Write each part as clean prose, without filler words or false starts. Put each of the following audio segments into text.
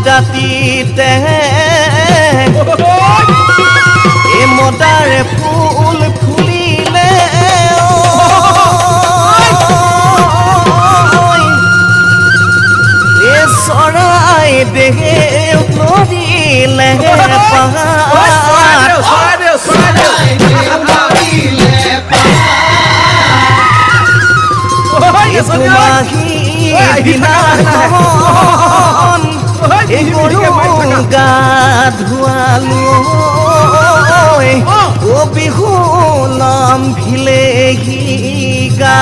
দাঁতিতে এ মদাৰে ফুল ফুলিলে এ চৰাই দেহে নদীলে গা ধুৱালো ও বিহু নাম ভিলেহি গা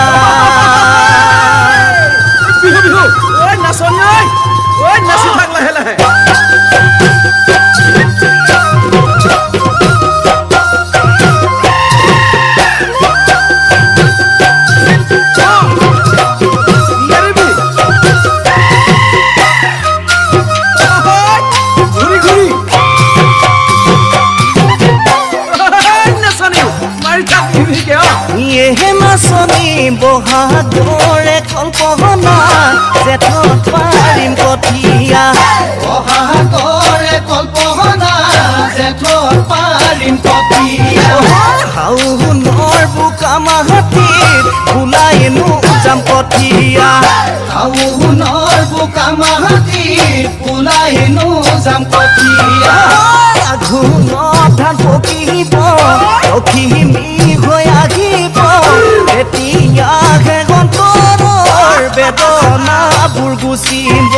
বিহু বিহু ঐ নাচনি ঐ নাচি থাক লাহে লাহে নাচনি বহাগৰে কল্পনা জেঠত পাৰিম কঠীয়া বহাগৰে কল্পনা জেঠত পাৰিম কঠীয়া শাওনৰ বোকা মাটিত ওলাইনো যাম কঠীয়া শাওনৰ বোকা মাটিত ওলাইনো যাম কঠীয়া আঘোণত ধান পকিব লখিমী হৈ আহিব এতিয়াহে অন্তৰৰ বেদনাবোৰ গুচিব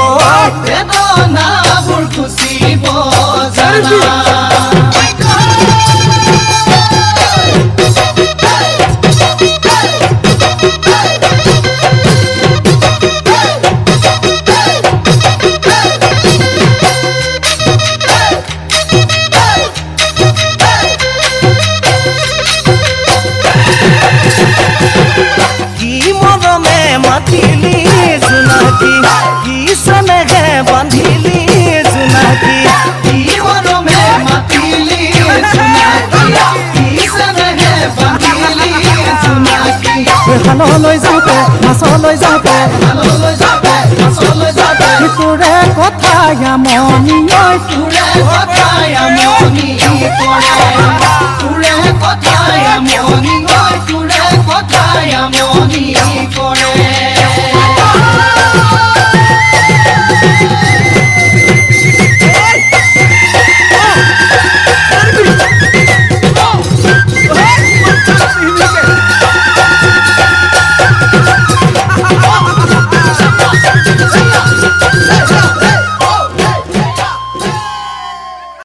বেদনাবোৰ গুচিব জানা মাতিলি জোনাকী কি চনেহে বান্ধিলি জোনাকী কি মৰমে মাতিলি জোনাকী কি চনেহে বান্ধিলি জোনাকী হাললৈ যাওঁতে মাছলৈ যাওঁতে হাললৈ যাওঁতে মাছলৈ যাওঁতে তোৰে কথা মনি ঐ তোৰে কথা